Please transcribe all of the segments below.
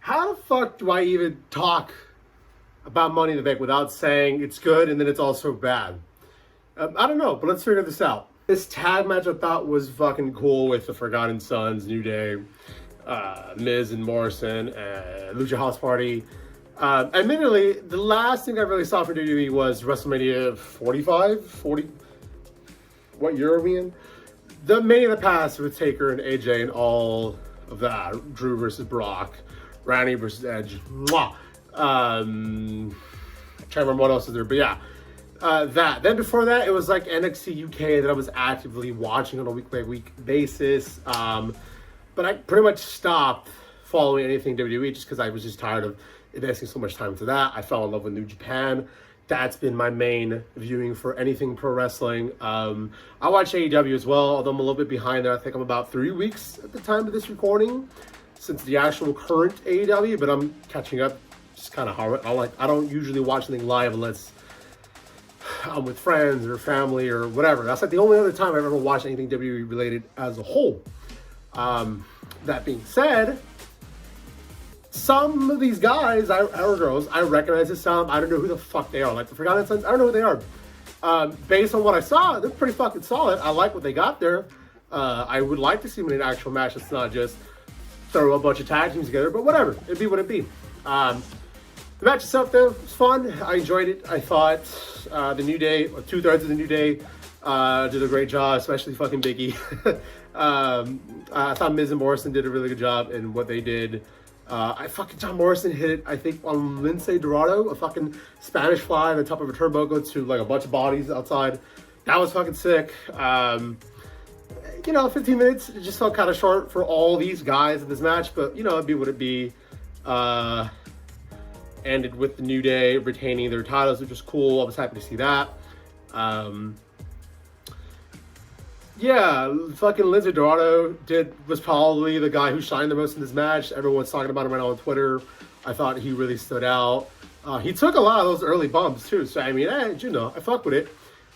how the fuck do I even talk about Money in the Bank without saying it's good and then it's also bad? I don't know, but let's figure this out. This tag match I thought was fucking cool with the Forgotten Sons, New Day, Miz and Morrison, Lucha House Party. Admittedly, the last thing I really saw for WWE was WrestleMania 40. What year are we in? The Mania of the Past with Taker and AJ and all of that. Drew versus Brock, Randy versus Edge. Mwah. Trying to remember what else is there, but yeah. That. Then before that, it was like NXT UK that I was actively watching on a week-by-week basis. But I pretty much stopped following anything WWE just because I was just tired of investing so much time into that. I fell in love with New Japan. That's been my main viewing for anything pro wrestling. I watch AEW as well, although I'm a little bit behind there. I think I'm about 3 weeks at the time of this recording since the actual current AEW, but I'm catching up. Just kind of hard. I don't usually watch anything live unless I'm with friends or family or whatever. That's like the only other time I've ever watched anything WWE related as a whole. That being said, some of these guys, or girls, I recognize as some. I don't know who the fuck they are. Like the Forgotten Sons, I don't know who they are. Based on what I saw, they're pretty fucking solid. I like what they got there. I would like to see them in an actual match. It's not just throw a bunch of tag teams together, but whatever. It'd be what it be. The match itself, though, was fun. I enjoyed it. I thought the New Day, or 2/3 of the New Day, did a great job, especially fucking Biggie. I thought Miz and Morrison did a really good job in what they did. John Morrison hit it, I think, on Lince Dorado, a fucking Spanish fly on the top of a turnbuckle to like a bunch of bodies outside. That was fucking sick. 15 minutes, it just felt kind of short for all these guys in this match, but it'd be what it be. Ended with the New Day retaining their titles, which was cool. I was happy to see that. Fucking Lince Dorado was probably the guy who shined the most in this match. Everyone's talking about him right now on Twitter. I thought he really stood out. He took a lot of those early bumps too, so I mean, I fuck with it.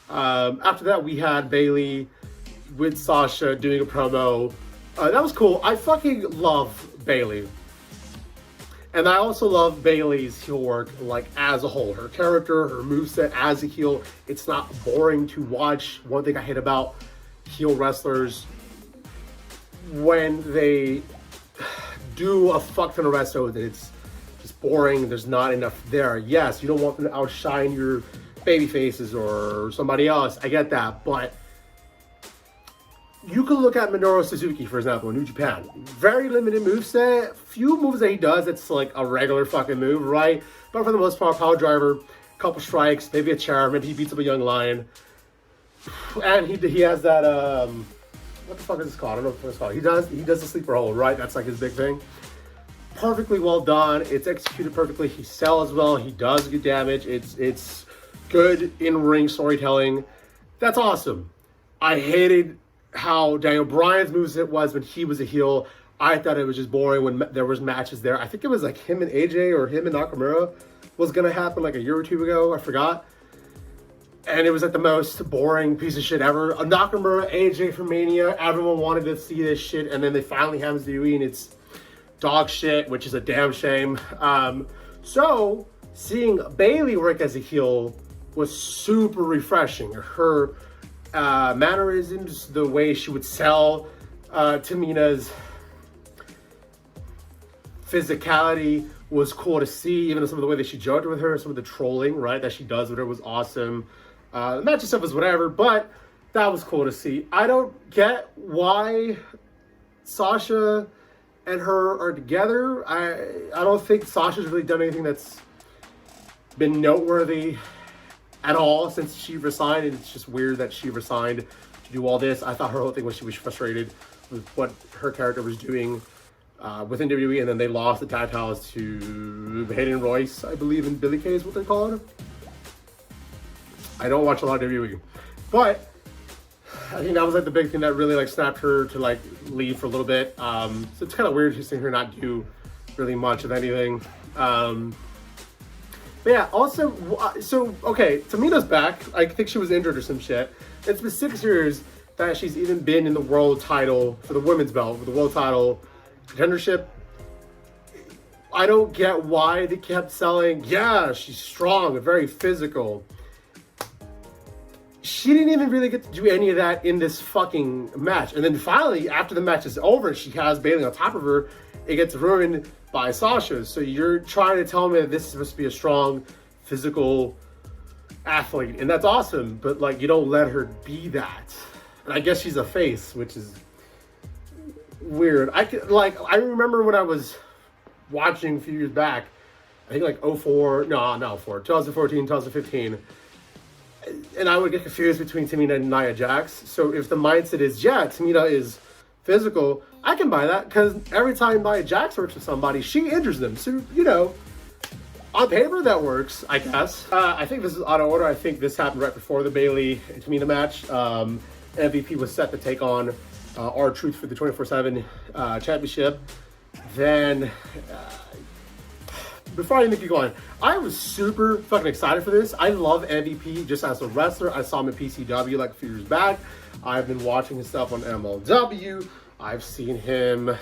After that, we had Bayley with Sasha doing a promo. That was cool. I fucking love Bayley. And I also love Bayley's heel work, like, as a whole. Her character, her moveset as a heel, it's not boring to watch. One thing I hate about heel wrestlers, when they do a fuck ton of wrestling, that it's just boring, there's not enough there. Yes, you don't want them to outshine your baby faces or somebody else. I get that, but you can look at Minoru Suzuki, for example, in New Japan. Very limited moveset. Few moves that he does, it's like a regular fucking move, right? But for the most part, power driver, couple strikes, maybe a chair, maybe he beats up a young lion. And he has that, what the fuck is this called? I don't know what it's called. He does the sleeper hold, right? That's like his big thing. Perfectly well done. It's executed perfectly. He sells well. He does good damage. It's good in-ring storytelling. That's awesome. I hated how Daniel Bryan's moveset was when he was a heel. I thought it was just boring when there was matches there. I think it was like him and AJ or him and Nakamura was going to happen like a year or two ago. I forgot. And it was like the most boring piece of shit ever. A Nakamura, AJ for Mania. Everyone wanted to see this shit. And then they finally have this WWE and it's dog shit, which is a damn shame. So seeing Bayley work as a heel was super refreshing. Her mannerisms, the way she would sell Tamina's physicality was cool to see. Even some of the way that she joked with her, some of the trolling, right, that she does with her was awesome. The match itself was whatever, but that was cool to see. I don't get why Sasha and her are together. I don't think Sasha's really done anything that's been noteworthy at all since she resigned, and it's just weird that she resigned to do all this. I thought her whole thing was she was frustrated with what her character was doing within WWE, and then they lost the tag titles to Hayden Royce, I believe, and Billy Kay is what they're called. I don't watch a lot of WWE, but I think that was like the big thing that really like snapped her to like leave for a little bit. So it's kind of weird just seeing her not do really much of anything. But yeah, also, so, okay, Tamina's back. I think she was injured or some shit. It's been 6 years that she's even been in the world title for the women's belt, for the world title contendership. I don't get why they kept selling, yeah, she's strong and very physical. She didn't even really get to do any of that in this fucking match. And then finally, after the match is over, she has Bayley on top of her. It gets ruined by Sasha. So you're trying to tell me that this is supposed to be a strong, physical athlete. And that's awesome. But, like, you don't let her be that. And I guess she's a face, which is weird. I remember when I was watching a few years back, I think like 2014, 2015. And I would get confused between Tamina and Nia Jax. So if the mindset is, yeah, Tamina is physical, I can buy that, because every time Nia Jax works with somebody, she injures them. So, you know, on paper that works, I guess. I think this is out of order. I think this happened right before the Bayley and Tamina match. MVP was set to take on R-Truth for the 24/7 championship. Then, before I even keep going, I was super fucking excited for this. I love MVP just as a wrestler. I saw him in PCW like a few years back. I've been watching his stuff on MLW. I've seen him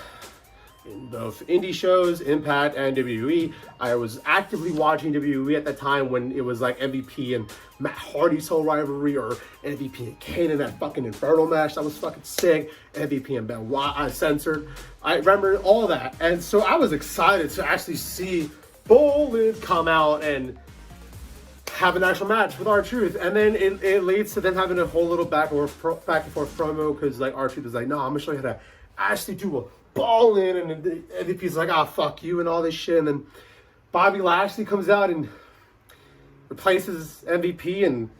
in both indie shows, Impact, and WWE. I was actively watching WWE at the time when it was like MVP and Matt Hardy's whole rivalry, or MVP and Kane in that fucking Inferno match. That was fucking sick. MVP and Benoit censored. I remember all that. And so I was excited to actually see Bolin come out and have an actual match with R-Truth. And then it leads to them having a whole little back and forth promo, because like R-Truth is like, no, I'm gonna show you how to actually do a ball in, and the MVP's like, ah, fuck you and all this shit. And then Bobby Lashley comes out and replaces MVP, and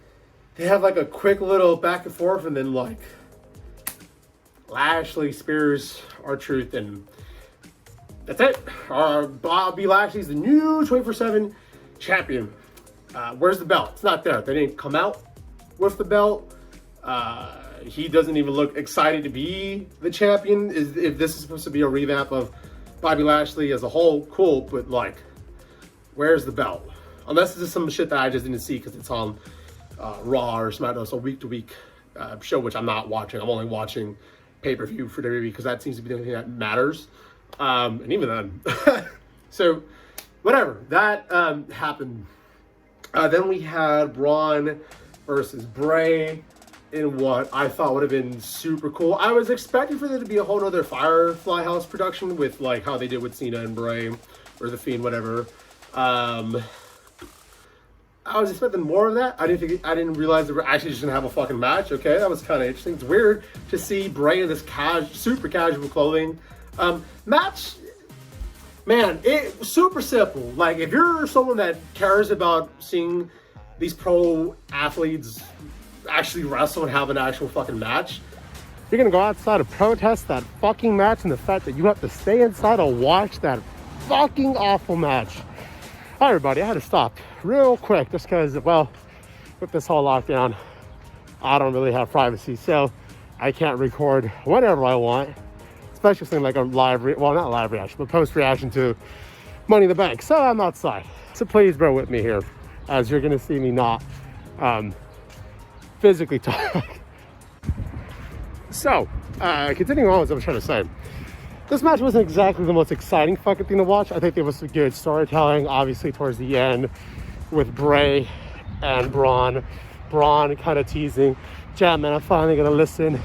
they have like a quick little back and forth, and then like Lashley spears R-Truth, and that's it. Bobby Lashley's the new 24/7 champion. Where's the belt? It's not there. They didn't come out with the belt. He doesn't even look excited to be the champion. If this is supposed to be a revamp of Bobby Lashley as a whole, cool, but like, where's the belt? Unless this is some shit that I just didn't see because it's on Raw or SmackDown, so week-to-week show, which I'm not watching. I'm only watching pay-per-view for WWE because that seems to be the only thing that matters. And even then. So, whatever. That happened. Then we had Braun versus Bray in what I thought would have been super cool. I was expecting for there to be a whole other Firefly House production with like how they did with Cena and Bray, or The Fiend, whatever. I was expecting more of that. I didn't realize they were actually just gonna have a fucking match. Okay, that was kind of interesting. It's weird to see Bray in this super casual clothing. Match, man, it super simple. Like, if you're someone that cares about seeing these pro athletes actually wrestle and have an actual fucking match, you're gonna go outside and protest that fucking match, and the fact that you have to stay inside and watch that fucking awful match. Hi everybody, I had to stop real quick just because, well, with this whole lockdown, I don't really have privacy, so I can't record whenever I want, especially something like a live, not live reaction, but post reaction to Money in the Bank. So I'm outside. So please bear with me here, as you're gonna see me not physically talk. So, continuing on with what I was trying to say. This match wasn't exactly the most exciting fucking thing to watch. I think there was some good storytelling, obviously, towards the end with Bray and Braun. Braun kind of teasing, yeah, man, I'm finally gonna listen.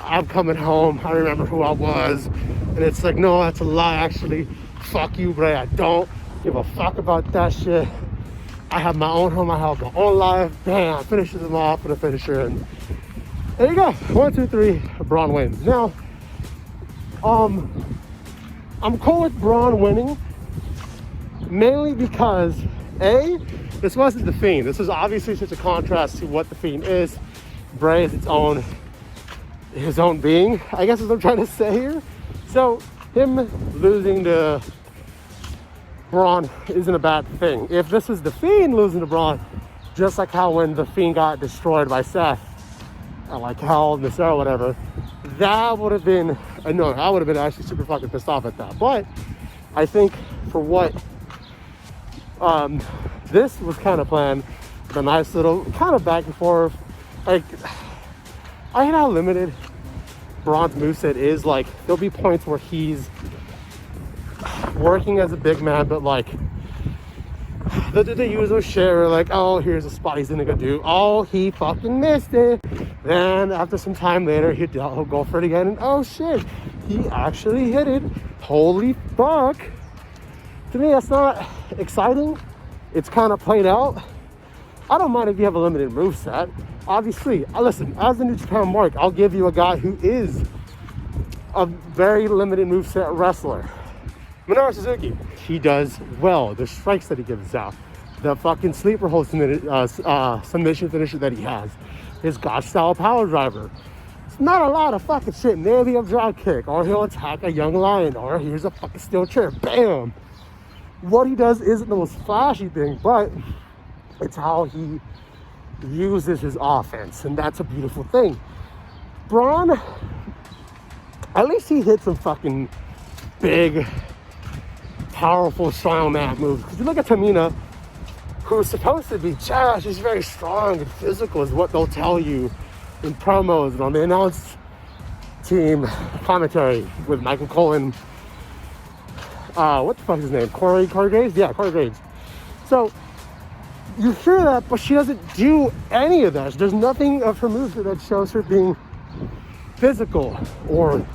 I'm coming home. I remember who I was. And it's like, no, that's a lie, actually. Fuck you, Bray. I don't give a fuck about that shit. I have my own home. I have my own life. Bam, finishes them off with a finisher. And there you go. 1, 2, 3. Braun wins. Now, I'm cool with Braun winning, mainly because, A, this wasn't The Fiend. This is obviously such a contrast to what The Fiend is. Bray is his own being, I guess is what I'm trying to say here. So, him losing to Braun isn't a bad thing. If this is The Fiend losing to Braun, just like how when The Fiend got destroyed by Seth, or like Hell in the Cell or whatever, that would have been annoying. I would have been actually super fucking pissed off at that. But I think for what this was kind of planned, the nice little kind of back and forth. Like, I hate how limited Braun's moveset is. Like, there'll be points where he's working as a big man, but like the user share, like, oh, here's a spot he's gonna go do. Oh, he fucking missed it. Then after some time later, he'll go for it again, and oh shit, he actually hit it. Holy fuck. To me, that's not exciting. It's kind of played out. I don't mind if you have a limited moveset. Obviously, listen, as a New Japan mark, I'll give you a guy who is a very limited moveset wrestler. Minoru Suzuki, he does well. The strikes that he gives out, the fucking sleeper hold submission finisher that he has, his God style power driver. It's not a lot of fucking shit. Maybe a drop kick, or he'll attack a young lion, or here's a fucking steel chair. Bam! What he does isn't the most flashy thing, but it's how he uses his offense, and that's a beautiful thing. Braun, at least he hit some fucking big, powerful strongman moves. Because you look at Tamina, who's supposed to be, she's very strong and physical, is what they'll tell you in promos and on the announce team commentary with Michael Cole and what the fuck is his name? Corey Graves? Yeah, Corey Graves. So you hear that, but she doesn't do any of that. There's nothing of her moves that shows her being physical or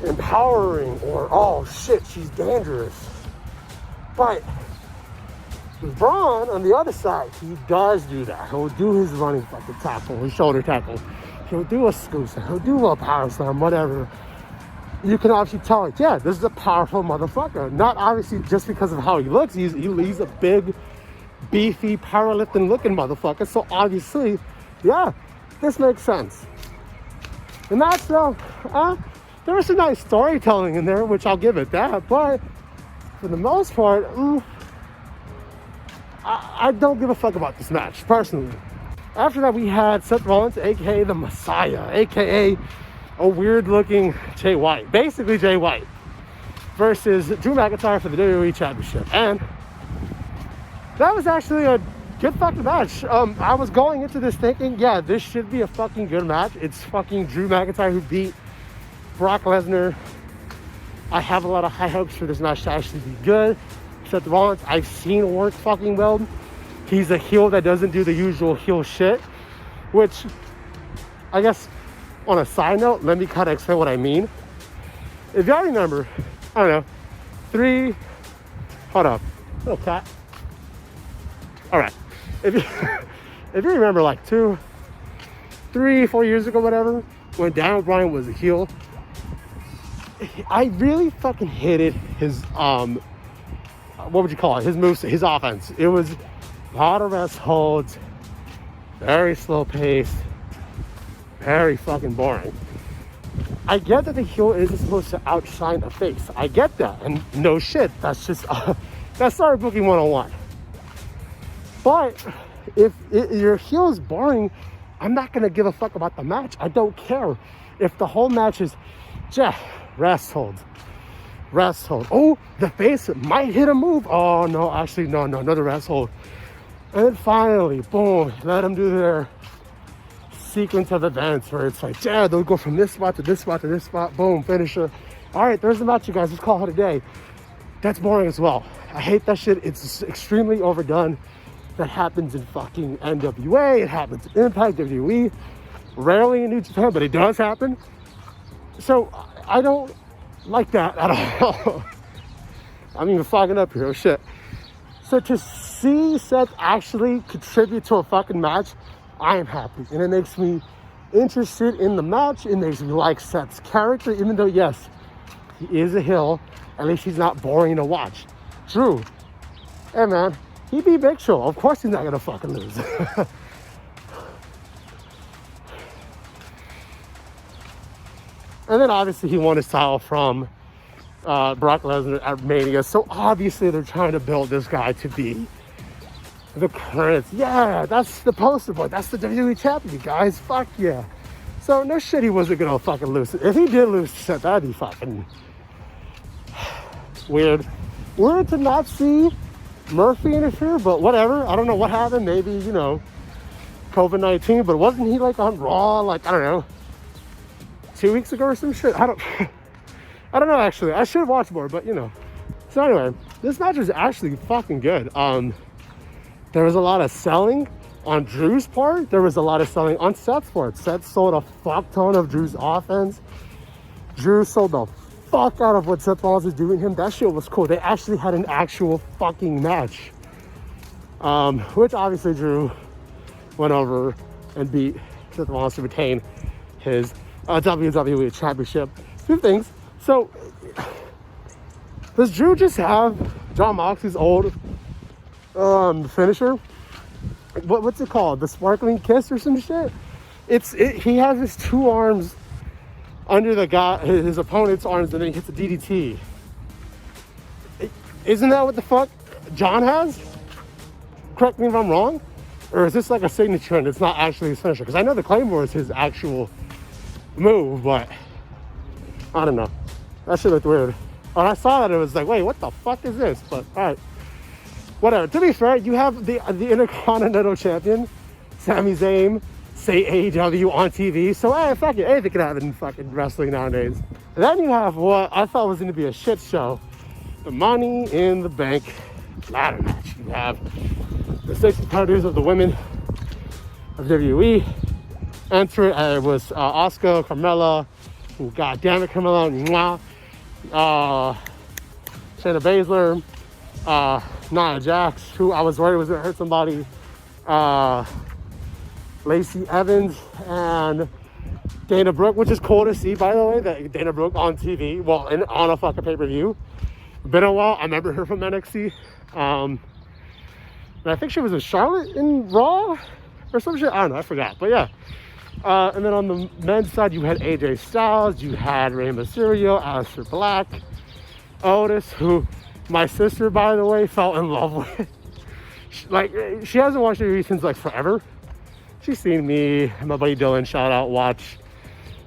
empowering or, oh shit, she's dangerous. But with Braun on the other side, he does do that. He'll do his running fucking tackle, his shoulder tackle. He'll do a scusa, he'll do a power slam, whatever. You can obviously tell, like, yeah, this is a powerful motherfucker. Not obviously just because of how he looks. He's a big, beefy, powerlifting looking motherfucker. So obviously, yeah, this makes sense. And that's there was some nice storytelling in there, which I'll give it that. But for the most part, I don't give a fuck about this match, personally. After that, we had Seth Rollins, aka the Messiah, aka a weird-looking Jay White, basically Jay White, versus Drew McIntyre for the WWE Championship. And that was actually a good fucking match. I was going into this thinking, yeah, this should be a fucking good match. It's fucking Drew McIntyre who beat Brock Lesnar. I have a lot of high hopes for this match to actually be good. Seth Rollins, I've seen work fucking well. He's a heel that doesn't do the usual heel shit, which, I guess, on a side note, let me kind of explain what I mean. If y'all remember, I don't know, hold up, little cat. All right, if you remember, like 2, 3, 4 years ago, whatever, when Daniel Bryan was a heel, I really fucking hated his what would you call it? His moves, his offense. It was a lot of rest holds, very slow paced, very fucking boring. I get that the heel isn't supposed to outshine a face. I get that, and no shit. That's just that's story booking 101. But if your heel is boring, I'm not gonna give a fuck about the match. I don't care if the whole match is just rest hold. Oh, the face might hit a move. Oh no, actually no, another rest hold. And then finally, boom, let them do their sequence of events where it's like, yeah, they'll go from this spot to this spot to this spot, boom, finisher. All right, there's the match, you guys. Let's call it a day. That's boring as well. I hate that shit. It's extremely overdone. That happens in fucking NWA. It happens in Impact, WWE. Rarely in New Japan, but it does happen. So I don't like that at all. I'm even fogging up here. Oh shit. So to see Seth actually contribute to a fucking match, I am happy. And it makes me interested in the match. It makes me like Seth's character, even though, yes, he is a heel. At least he's not boring to watch. Drew, hey man, he beat Big Show. Of course he's not gonna fucking lose. And then obviously he won his title from Brock Lesnar at Mania. So obviously they're trying to build this guy to be the current. Yeah, that's the poster boy. That's the WWE champion, guys. Fuck yeah. So no shit, he wasn't gonna fucking lose. If he did lose to Seth, that'd be fucking weird. Weird to not see Murphy interfere, but whatever. I don't know what happened. Maybe, you know, COVID-19, but wasn't he like on Raw, like, I don't know, 2 weeks ago or some shit? I don't know actually. I should watch more, but you know, So anyway, this match was actually fucking good. There was a lot of selling on Drew's part. There was a lot of selling on Seth's part. Seth sold a fuck ton of Drew's offense. Drew sold the fuck out of what Seth Rollins was doing him. That shit was cool. They actually had an actual fucking match. Which obviously Drew went over and beat Seth Rollins to retain his WWE Championship. Two things. So, does Drew just have Jon Moxley's old finisher? What's it called? The Sparkling Kiss or some shit? He has his two arms under his opponent's arms, and then he hits a DDT. Isn't that what the fuck John has? Correct me if I'm wrong. Or is this like a signature and it's not actually his finisher? Because I know the Claymore is his actual move, but I don't know. That shit looked weird. When I saw that, it was like, wait, what the fuck is this? But all right, whatever. To be fair, you have the Intercontinental Champion, Sami Zayn, say AEW on TV. So hey, fuck it, anything can happen in fucking wrestling nowadays. And then you have what I thought was going to be a shit show, the Money in the Bank ladder match. You have the 6 competitors of the women of WWE enter. It was Asuka, Carmella, god damn it, Carmella, Shayna Baszler, Nia Jax, who I was worried was going to hurt somebody, Lacey Evans, and Dana Brooke, which is cool to see, by the way, that Dana Brooke on TV, well, on a fucking pay-per-view. Been a while. I remember her from NXT. And I think she was in Charlotte in Raw or some shit. I don't know. I forgot. But yeah. And then on the men's side, you had AJ Styles. You had Rey Mysterio, Aleister Black, Otis, who my sister, by the way, fell in love with. Like, she hasn't watched WWE since like forever. She's seen me and my buddy Dylan, shout out, watch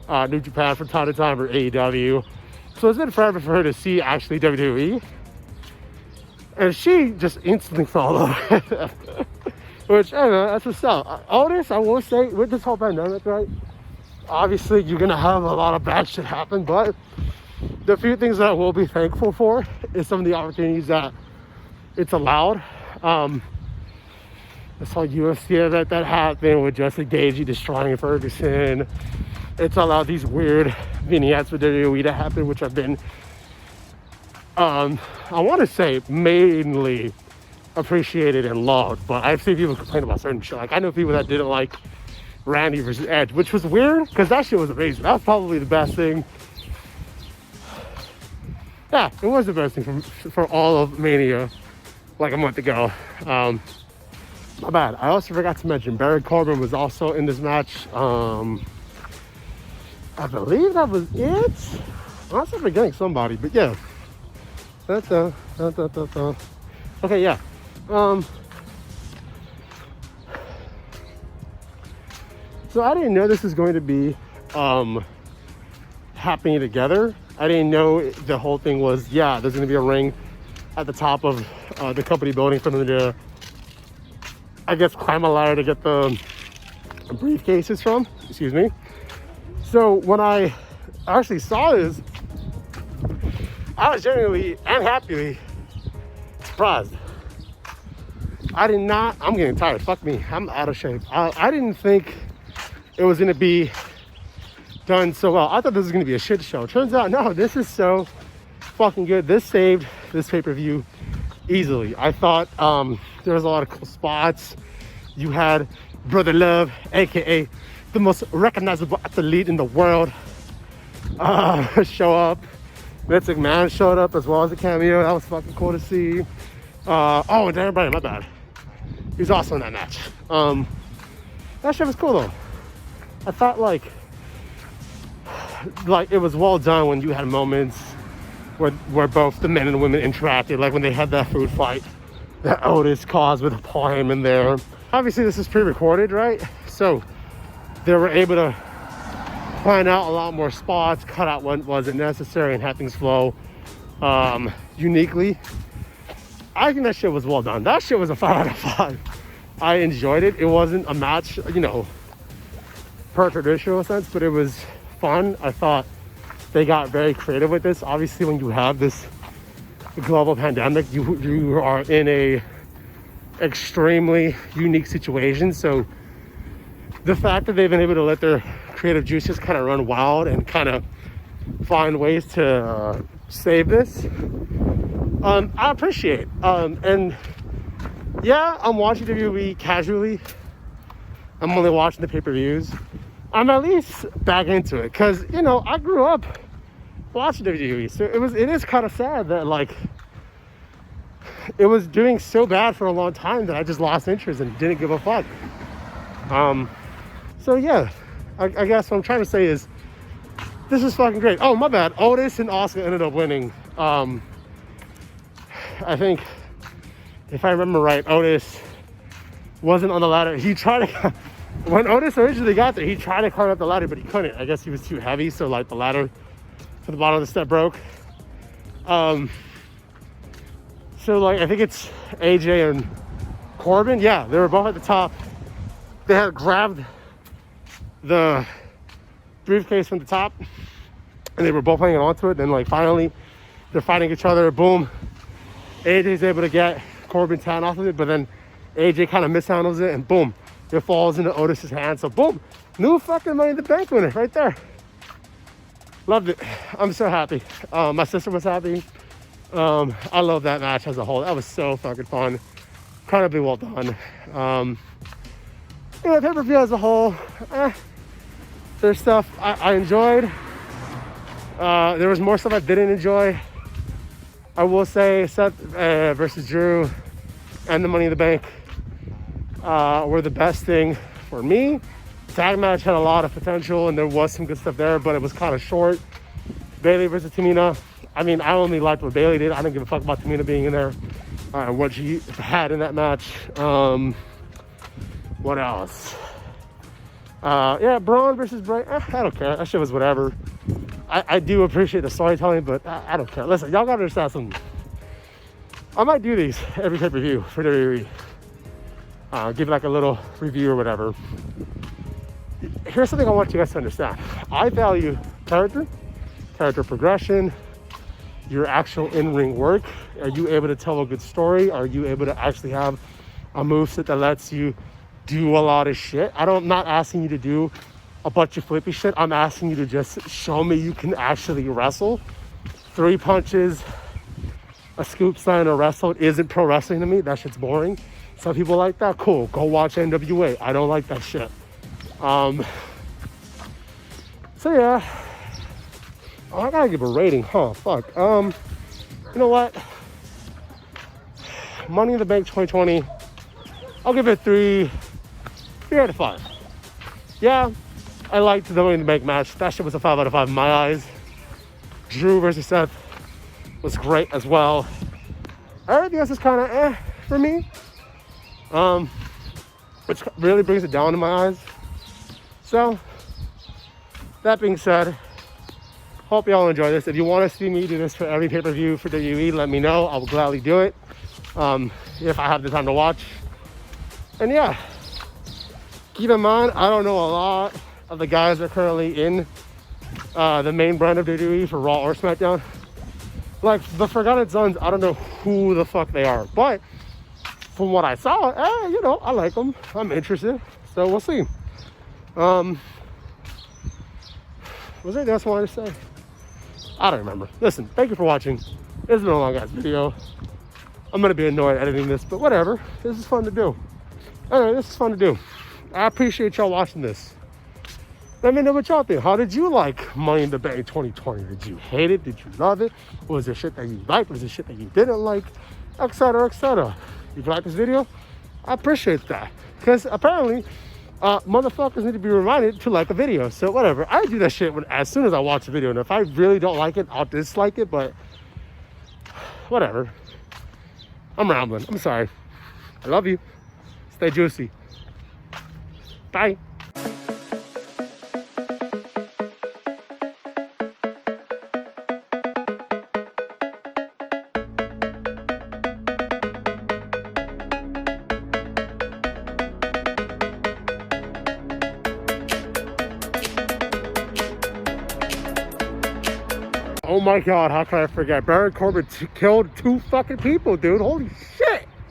New Japan from time to time, or AEW. So it's been forever for her to see actually WWE. And she just instantly fell in love with it. Which, I don't know, that's what's up. Otis, I will say, with this whole pandemic, right? Obviously, you're going to have a lot of bad shit happen, but the few things that I will be thankful for is some of the opportunities that it's allowed. This whole UFC event that happened with Justin Gagey destroying Ferguson. It's allowed these weird vignettes with WWE to happen, which have been, I want to say, mainly appreciated and loved. But I've seen people complain about certain shit. Like, I know people that didn't like Randy versus Edge, which was weird because that shit was amazing. That was probably the best thing. Yeah, it was the best thing for all of Mania, like a month ago. My bad. I also forgot to mention Baron Corbin was also in this match. I believe that was it. I'm also forgetting somebody, but yeah. Okay, yeah. So I didn't know this was going to be happening together. I didn't know the whole thing was, yeah, there's going to be a ring at the top of the company building for them to, I guess, climb a ladder to get the briefcases from. Excuse me. So when I actually saw this, I was genuinely and happily surprised. I did not, I'm getting tired, fuck me, I'm out of shape. I didn't think it was gonna be done so well. I thought this was gonna be a shit show. Turns out, no, this is so fucking good. This saved this pay-per-view easily. I thought there was a lot of cool spots. You had Brother Love, aka the most recognizable athlete in the world, show up. Vince McMahon showed up as well as a cameo. That was fucking cool to see. Oh, and everybody, my bad. He was also in that match. That shit was cool though. I thought like it was well done when you had moments where both the men and the women interacted, like when they had that food fight that Otis caused with Paul Heyman there. Obviously this is pre-recorded, right? So they were able to find out a lot more spots, cut out what wasn't necessary, and have things flow uniquely. I think that shit was well done. That shit was a 5 out of 5. I enjoyed it. It wasn't a match, you know, per traditional sense, but it was fun. I thought they got very creative with this. Obviously, when you have this global pandemic. You are in a extremely unique situation. So the fact that they've been able to let their creative juices kind of run wild and kind of find ways to save this, I appreciate. And yeah, I'm watching WWE casually. I'm only watching the pay-per-views. I'm at least back into it because, you know, I grew up watching WWE, so it is kind of sad that, like, it was doing so bad for a long time that I just lost interest and didn't give a fuck. So yeah, I guess what I'm trying to say is this is fucking great. Oh, my bad. Otis and Asuka ended up winning. I think, if I remember right, Otis wasn't on the ladder. He tried to, when Otis originally got there, he tried to climb up the ladder, but he couldn't. I guess he was too heavy, so like the ladder to the bottom of the step broke. So like, I think it's AJ and Corbin. Yeah, they were both at the top. They had grabbed the briefcase from the top and they were both hanging onto it. Then like finally they're fighting each other. Boom. AJ's able to get Corbin's hand off of it, but then AJ kind of mishandles it and boom, it falls into Otis's hand. So boom, new fucking Money in the Bank winner right there. Loved it. I'm so happy. My sister was happy. I love that match as a whole. That was so fucking fun. Incredibly well done. Yeah, pay-per-view as a whole, there's stuff I enjoyed. There was more stuff I didn't enjoy. I will say Seth versus Drew and the Money in the Bank were the best thing for me. Tag match had a lot of potential and there was some good stuff there, but it was kind of short. Bayley versus Tamina. I mean, I only liked what Bayley did. I didn't give a fuck about Tamina being in there. What she had in that match. What else? Yeah, Braun versus Bray. I don't care. That shit was whatever. I do appreciate the storytelling, but I don't care. Listen, y'all gotta understand something. I might do these every pay-per-view for WWE. Give like a little review or whatever. Here's something I want you guys to understand. I value character progression, your actual in-ring work. Are you able to tell a good story? Are you able to actually have a moveset that lets you do a lot of shit? I'm not asking you to do a bunch of flippy shit. I'm asking you to just show me you can actually wrestle. 3 punches, a scoop sign, or wrestle isn't pro wrestling to me. That shit's boring. Some people like that. Cool. Go watch NWA. I don't like that shit. So yeah. Oh, I gotta give a rating, huh? Fuck. You know what? Money in the Bank 2020. I'll give it 3 out of 5. Yeah, I liked the Money in the Bank match. That shit was a 5 out of 5 in my eyes. Drew versus Seth was great as well. Everything else is kind of for me. Which really brings it down in my eyes. So, that being said, hope y'all enjoy this. If you want to see me do this for every pay-per-view for WWE, let me know. I will gladly do it. If I have the time to watch. And yeah, keep in mind, I don't know a lot of the guys that are currently in the main brand of WWE for Raw or SmackDown. Like the Forgotten Sons, I don't know who the fuck they are. But from what I saw, you know, I like them. I'm interested. So we'll see. Was there anything else I wanted to say? I don't remember. Listen, thank you for watching. This is been a long ass video. I'm gonna be annoyed editing this, but whatever. This is fun to do. Anyway, this is fun to do. I appreciate y'all watching this. Let me know what y'all think. How did you like Money in the Bank 2020? Did you hate it? Did you love it? Was there shit that you liked? Was there shit that you didn't like? Etc, etc. If you like this video, I appreciate that. Because apparently, motherfuckers need to be reminded to like a video. So whatever. I do that shit as soon as I watch a video. And if I really don't like it, I'll dislike it. But whatever. I'm rambling. I'm sorry. I love you. Stay juicy. Bye. Oh my God, how can I forget? Baron Corbin killed 2 fucking people, dude. Holy shit.